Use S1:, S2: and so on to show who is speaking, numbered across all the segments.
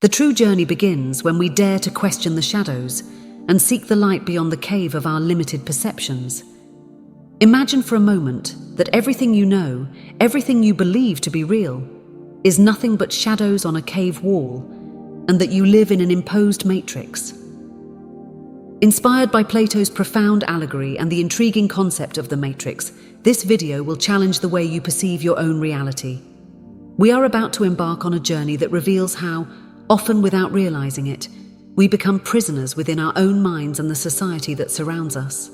S1: The true journey begins when we dare to question the shadows and seek the light beyond the cave of our limited perceptions. Imagine for a moment that everything you know, everything you believe to be real, is nothing but shadows on a cave wall, and that you live in an imposed matrix. Inspired by Plato's profound allegory and the intriguing concept of the matrix, this video will challenge the way you perceive your own reality. We are about to embark on a journey that reveals how, often without realizing it, we become prisoners within our own minds and the society that surrounds us.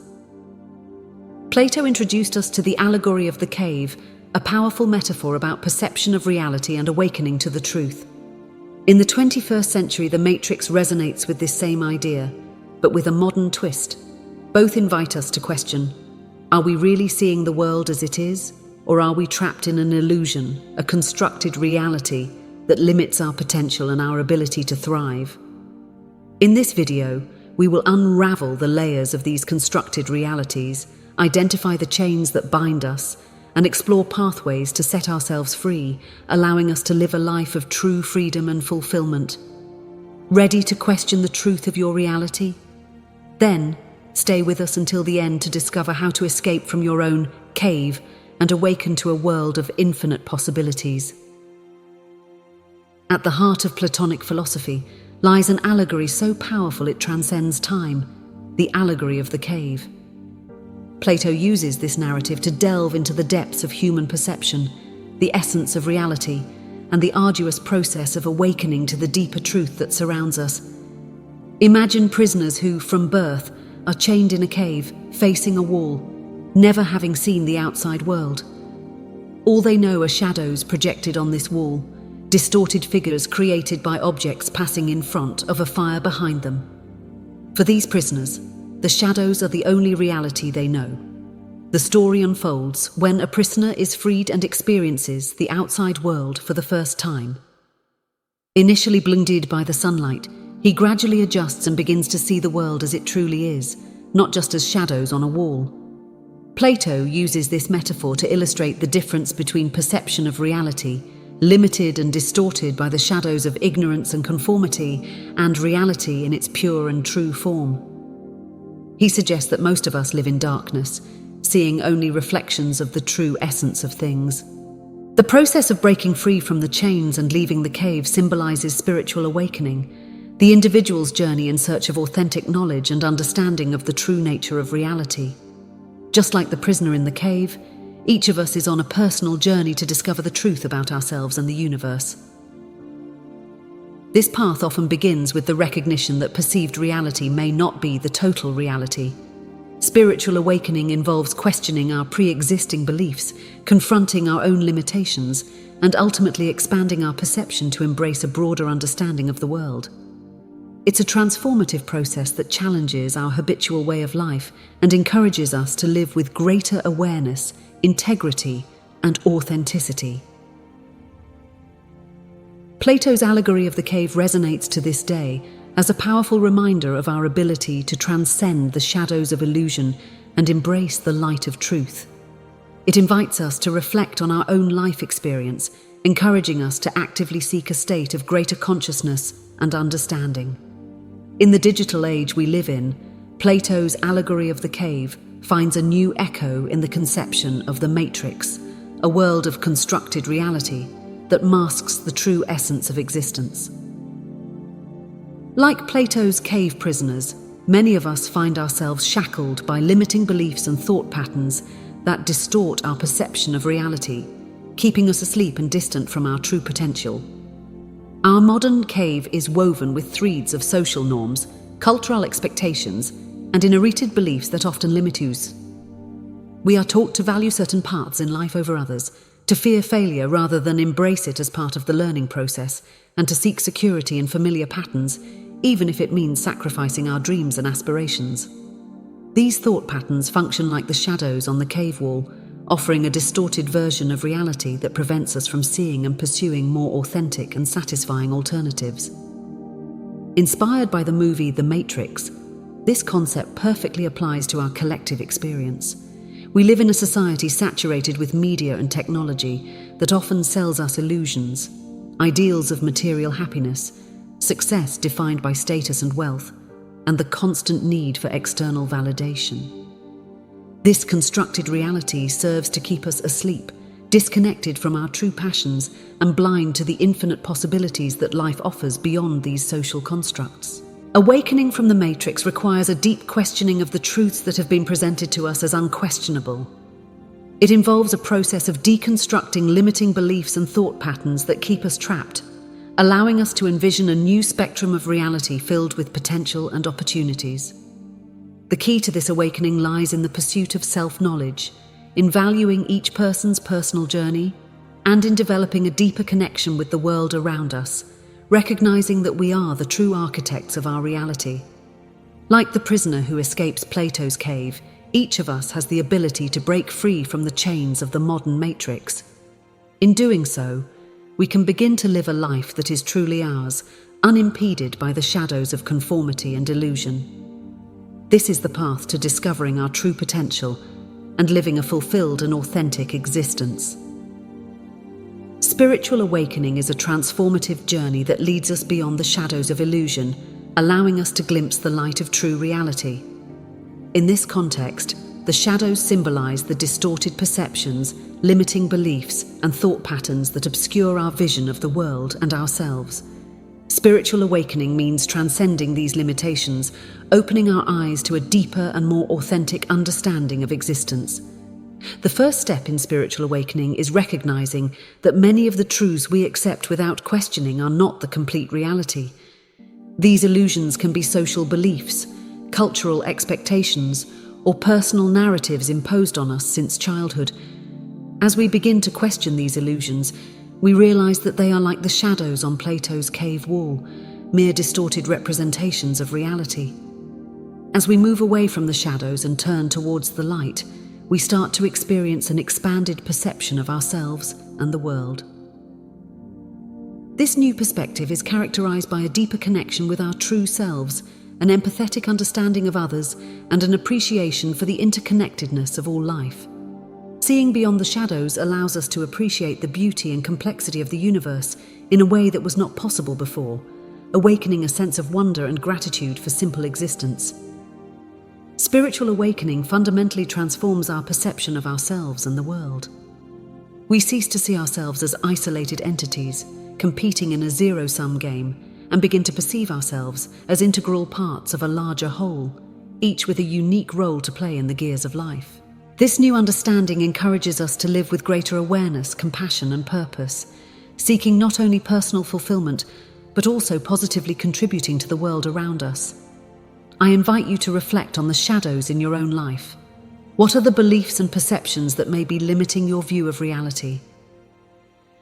S1: Plato introduced us to the allegory of the cave, a powerful metaphor about perception of reality and awakening to the truth. In the 21st century, the matrix resonates with this same idea, but with a modern twist. Both invite us to question, are we really seeing the world as it is, or are we trapped in an illusion, a constructed reality that limits our potential and our ability to thrive? In this video, we will unravel the layers of these constructed realities, identify the chains that bind us, and explore pathways to set ourselves free, allowing us to live a life of true freedom and fulfillment. Ready to question the truth of your reality? Then, stay with us until the end to discover how to escape from your own cave and awaken to a world of infinite possibilities. At the heart of Platonic philosophy lies an allegory so powerful it transcends time, the allegory of the cave. Plato uses this narrative to delve into the depths of human perception, the essence of reality, and the arduous process of awakening to the deeper truth that surrounds us. Imagine prisoners who, from birth, are chained in a cave, facing a wall, never having seen the outside world. All they know are shadows projected on this wall, distorted figures created by objects passing in front of a fire behind them. For these prisoners, the shadows are the only reality they know. The story unfolds when a prisoner is freed and experiences the outside world for the first time. Initially blinded by the sunlight, he gradually adjusts and begins to see the world as it truly is, not just as shadows on a wall. Plato uses this metaphor to illustrate the difference between perception of reality, limited and distorted by the shadows of ignorance and conformity, and reality in its pure and true form. He suggests that most of us live in darkness, seeing only reflections of the true essence of things. The process of breaking free from the chains and leaving the cave symbolizes spiritual awakening, the individual's journey in search of authentic knowledge and understanding of the true nature of reality. Just like the prisoner in the cave, each of us is on a personal journey to discover the truth about ourselves and the universe. This path often begins with the recognition that perceived reality may not be the total reality. Spiritual awakening involves questioning our pre-existing beliefs, confronting our own limitations, and ultimately expanding our perception to embrace a broader understanding of the world. It's a transformative process that challenges our habitual way of life and encourages us to live with greater awareness, integrity, and authenticity. Plato's allegory of the cave resonates to this day as a powerful reminder of our ability to transcend the shadows of illusion and embrace the light of truth. It invites us to reflect on our own life experience, encouraging us to actively seek a state of greater consciousness and understanding. In the digital age we live in, Plato's allegory of the cave finds a new echo in the conception of the matrix, a world of constructed reality that masks the true essence of existence. Like Plato's cave prisoners, many of us find ourselves shackled by limiting beliefs and thought patterns that distort our perception of reality, keeping us asleep and distant from our true potential. Our modern cave is woven with threads of social norms, cultural expectations, and inherited beliefs that often limit us. We are taught to value certain paths in life over others, to fear failure rather than embrace it as part of the learning process, and to seek security in familiar patterns, even if it means sacrificing our dreams and aspirations. These thought patterns function like the shadows on the cave wall, offering a distorted version of reality that prevents us from seeing and pursuing more authentic and satisfying alternatives. Inspired by the movie The Matrix, this concept perfectly applies to our collective experience. We live in a society saturated with media and technology that often sells us illusions, ideals of material happiness, success defined by status and wealth, and the constant need for external validation. This constructed reality serves to keep us asleep, disconnected from our true passions and blind to the infinite possibilities that life offers beyond these social constructs. Awakening from the matrix requires a deep questioning of the truths that have been presented to us as unquestionable. It involves a process of deconstructing limiting beliefs and thought patterns that keep us trapped, allowing us to envision a new spectrum of reality filled with potential and opportunities. The key to this awakening lies in the pursuit of self-knowledge, in valuing each person's personal journey, and in developing a deeper connection with the world around us, recognizing that we are the true architects of our reality. Like the prisoner who escapes Plato's cave, each of us has the ability to break free from the chains of the modern matrix. In doing so, we can begin to live a life that is truly ours, unimpeded by the shadows of conformity and illusion. This is the path to discovering our true potential and living a fulfilled and authentic existence. Spiritual awakening is a transformative journey that leads us beyond the shadows of illusion, allowing us to glimpse the light of true reality. In this context, the shadows symbolize the distorted perceptions, limiting beliefs, and thought patterns that obscure our vision of the world and ourselves. Spiritual awakening means transcending these limitations, opening our eyes to a deeper and more authentic understanding of existence. The first step in spiritual awakening is recognizing that many of the truths we accept without questioning are not the complete reality. These illusions can be social beliefs, cultural expectations, or personal narratives imposed on us since childhood. As we begin to question these illusions, we realize that they are like the shadows on Plato's cave wall, mere distorted representations of reality. As we move away from the shadows and turn towards the light, we start to experience an expanded perception of ourselves and the world. This new perspective is characterized by a deeper connection with our true selves, an empathetic understanding of others, and an appreciation for the interconnectedness of all life. Seeing beyond the shadows allows us to appreciate the beauty and complexity of the universe in a way that was not possible before, awakening a sense of wonder and gratitude for simple existence. Spiritual awakening fundamentally transforms our perception of ourselves and the world. We cease to see ourselves as isolated entities, competing in a zero-sum game, and begin to perceive ourselves as integral parts of a larger whole, each with a unique role to play in the gears of life. This new understanding encourages us to live with greater awareness, compassion, and purpose, seeking not only personal fulfillment, but also positively contributing to the world around us. I invite you to reflect on the shadows in your own life. What are the beliefs and perceptions that may be limiting your view of reality?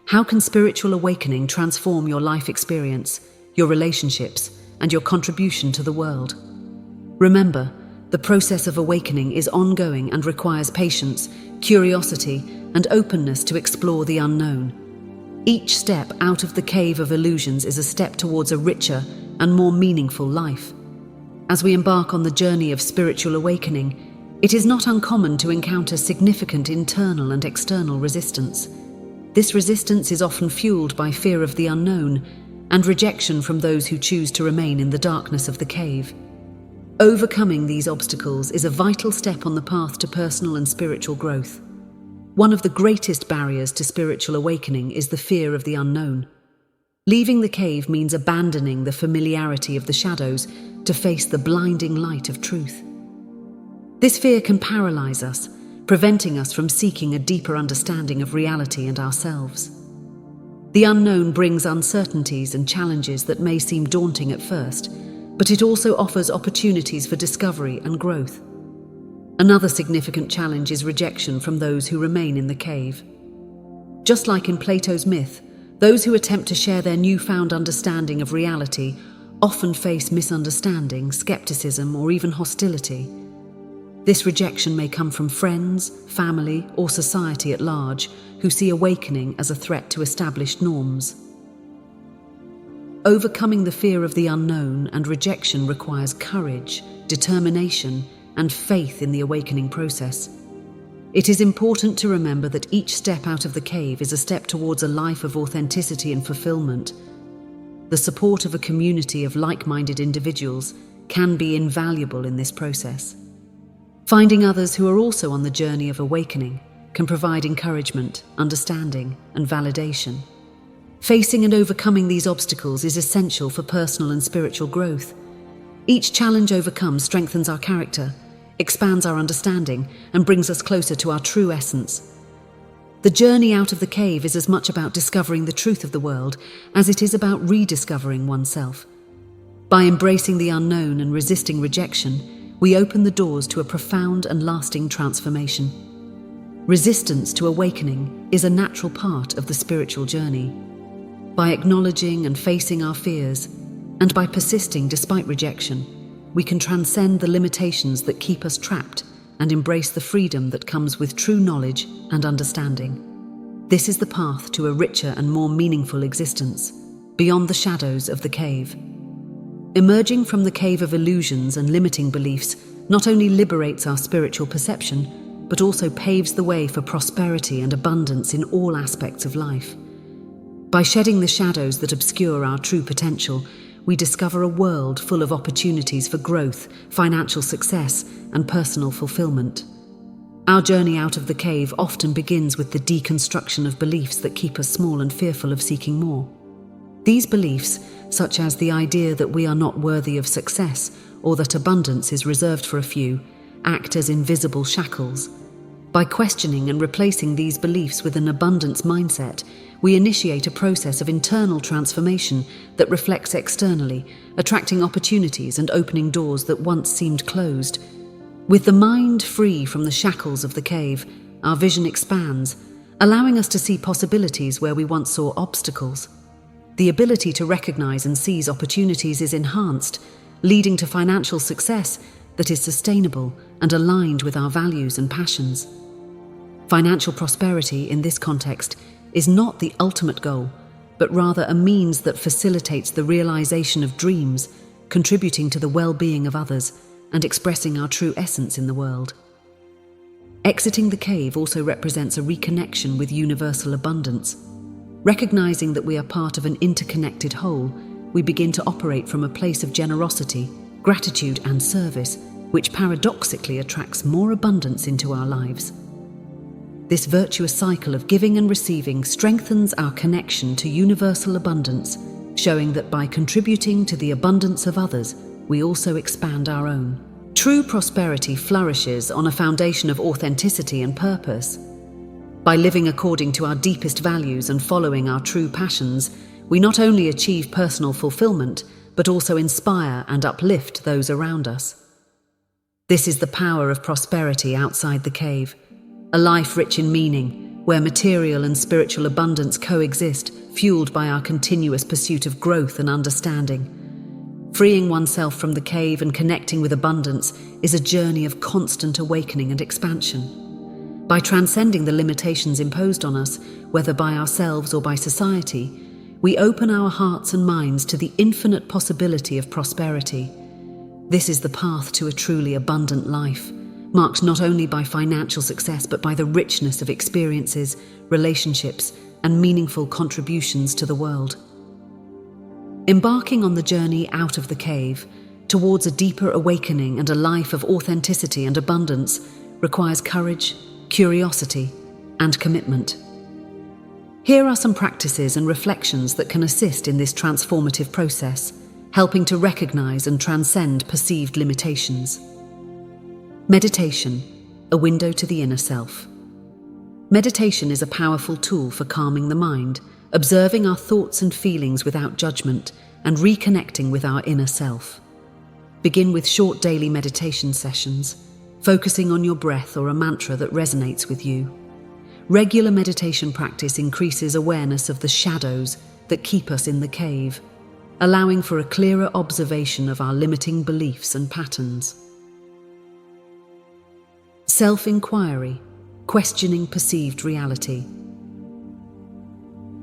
S1: How can spiritual awakening transform your life experience, your relationships, and your contribution to the world? Remember, the process of awakening is ongoing and requires patience, curiosity, and openness to explore the unknown. Each step out of the cave of illusions is a step towards a richer and more meaningful life. As we embark on the journey of spiritual awakening, it is not uncommon to encounter significant internal and external resistance. This resistance is often fueled by fear of the unknown and rejection from those who choose to remain in the darkness of the cave. Overcoming these obstacles is a vital step on the path to personal and spiritual growth. One of the greatest barriers to spiritual awakening is the fear of the unknown. Leaving the cave means abandoning the familiarity of the shadows to face the blinding light of truth. This fear can paralyze us, preventing us from seeking a deeper understanding of reality and ourselves. The unknown brings uncertainties and challenges that may seem daunting at first, but it also offers opportunities for discovery and growth. Another significant challenge is rejection from those who remain in the cave. Just like in Plato's myth, those who attempt to share their newfound understanding of reality often face misunderstanding, skepticism, or even hostility. This rejection may come from friends, family, or society at large, who see awakening as a threat to established norms. Overcoming the fear of the unknown and rejection requires courage, determination, and faith in the awakening process. It is important to remember that each step out of the cave is a step towards a life of authenticity and fulfillment. The support of a community of like-minded individuals can be invaluable in this process. Finding others who are also on the journey of awakening can provide encouragement, understanding, and validation. Facing and overcoming these obstacles is essential for personal and spiritual growth. Each challenge overcome strengthens our character, expands our understanding, and brings us closer to our true essence. The journey out of the cave is as much about discovering the truth of the world as it is about rediscovering oneself. By embracing the unknown and resisting rejection, we open the doors to a profound and lasting transformation. Resistance to awakening is a natural part of the spiritual journey. By acknowledging and facing our fears, and by persisting despite rejection, we can transcend the limitations that keep us trapped and embrace the freedom that comes with true knowledge and understanding. This is the path to a richer and more meaningful existence, beyond the shadows of the cave. Emerging from the cave of illusions and limiting beliefs not only liberates our spiritual perception, but also paves the way for prosperity and abundance in all aspects of life. By shedding the shadows that obscure our true potential, we discover a world full of opportunities for growth, financial success, and personal fulfillment. Our journey out of the cave often begins with the deconstruction of beliefs that keep us small and fearful of seeking more. These beliefs, such as the idea that we are not worthy of success or that abundance is reserved for a few, act as invisible shackles. By questioning and replacing these beliefs with an abundance mindset, we initiate a process of internal transformation that reflects externally, attracting opportunities and opening doors that once seemed closed. With the mind free from the shackles of the cave, our vision expands, allowing us to see possibilities where we once saw obstacles. The ability to recognize and seize opportunities is enhanced, leading to financial success that is sustainable and aligned with our values and passions. Financial prosperity in this context is not the ultimate goal, but rather a means that facilitates the realization of dreams, contributing to the well-being of others and expressing our true essence in the world. Exiting the cave also represents a reconnection with universal abundance. Recognizing that we are part of an interconnected whole, we begin to operate from a place of generosity, gratitude, and service, which paradoxically attracts more abundance into our lives. This virtuous cycle of giving and receiving strengthens our connection to universal abundance, showing that by contributing to the abundance of others, we also expand our own. True prosperity flourishes on a foundation of authenticity and purpose. By living according to our deepest values and following our true passions, we not only achieve personal fulfillment, but also inspire and uplift those around us. This is the power of prosperity outside the cave, a life rich in meaning, where material and spiritual abundance coexist, fueled by our continuous pursuit of growth and understanding. Freeing oneself from the cave and connecting with abundance is a journey of constant awakening and expansion. By transcending the limitations imposed on us, whether by ourselves or by society, we open our hearts and minds to the infinite possibility of prosperity. This is the path to a truly abundant life, marked not only by financial success but by the richness of experiences, relationships, and meaningful contributions to the world. Embarking on the journey out of the cave, towards a deeper awakening and a life of authenticity and abundance, requires courage, curiosity, and commitment. Here are some practices and reflections that can assist in this transformative process, helping to recognize and transcend perceived limitations. Meditation, a window to the inner self. Meditation is a powerful tool for calming the mind, observing our thoughts and feelings without judgment, and reconnecting with our inner self. Begin with short daily meditation sessions, focusing on your breath or a mantra that resonates with you. Regular meditation practice increases awareness of the shadows that keep us in the cave, allowing for a clearer observation of our limiting beliefs and patterns. Self-inquiry, questioning perceived reality.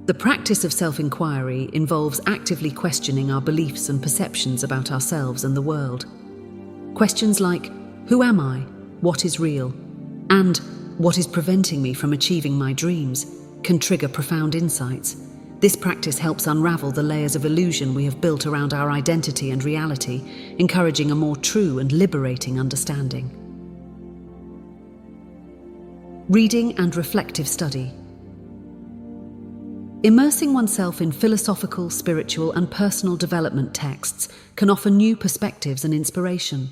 S1: The practice of self-inquiry involves actively questioning our beliefs and perceptions about ourselves and the world. Questions like, who am I? What is real? And what is preventing me from achieving my dreams? Can trigger profound insights. This practice helps unravel the layers of illusion we have built around our identity and reality, encouraging a more true and liberating understanding. Reading and reflective study. Immersing oneself in philosophical, spiritual, and personal development texts can offer new perspectives and inspiration.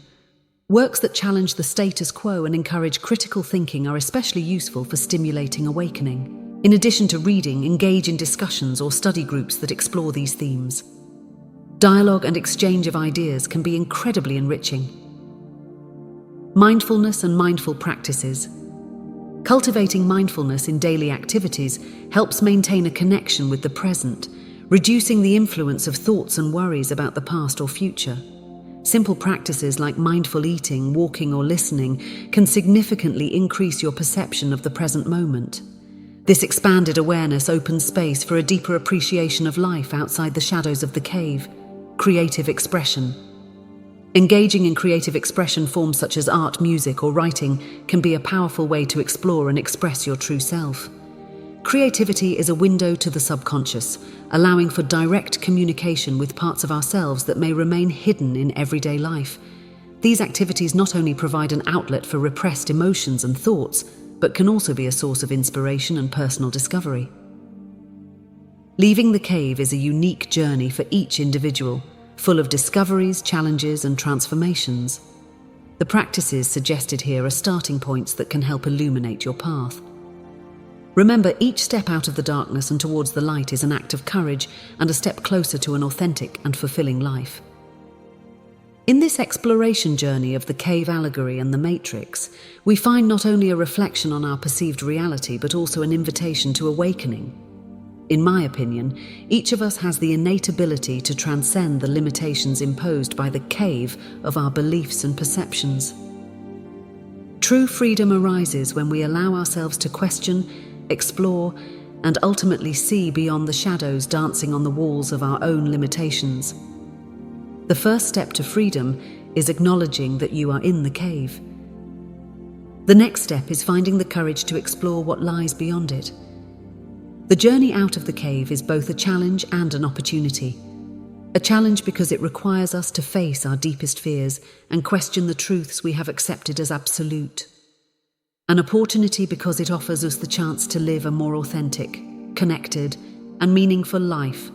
S1: Works that challenge the status quo and encourage critical thinking are especially useful for stimulating awakening. In addition to reading, engage in discussions or study groups that explore these themes. Dialogue and exchange of ideas can be incredibly enriching. Mindfulness and mindful practices. Cultivating mindfulness in daily activities helps maintain a connection with the present, reducing the influence of thoughts and worries about the past or future. Simple practices like mindful eating, walking, or listening can significantly increase your perception of the present moment. This expanded awareness opens space for a deeper appreciation of life outside the shadows of the cave. Creative expression. Engaging in creative expression forms such as art, music, or writing can be a powerful way to explore and express your true self. Creativity is a window to the subconscious, allowing for direct communication with parts of ourselves that may remain hidden in everyday life. These activities not only provide an outlet for repressed emotions and thoughts, but can also be a source of inspiration and personal discovery. Leaving the cave is a unique journey for each individual, full of discoveries, challenges, and transformations. The practices suggested here are starting points that can help illuminate your path. Remember, each step out of the darkness and towards the light is an act of courage and a step closer to an authentic and fulfilling life. In this exploration journey of the cave allegory and the matrix, we find not only a reflection on our perceived reality, but also an invitation to awakening. In my opinion, each of us has the innate ability to transcend the limitations imposed by the cave of our beliefs and perceptions. True freedom arises when we allow ourselves to question, explore, and ultimately see beyond the shadows dancing on the walls of our own limitations. The first step to freedom is acknowledging that you are in the cave. The next step is finding the courage to explore what lies beyond it. The journey out of the cave is both a challenge and an opportunity. A challenge because it requires us to face our deepest fears and question the truths we have accepted as absolute. An opportunity because it offers us the chance to live a more authentic, connected, and meaningful life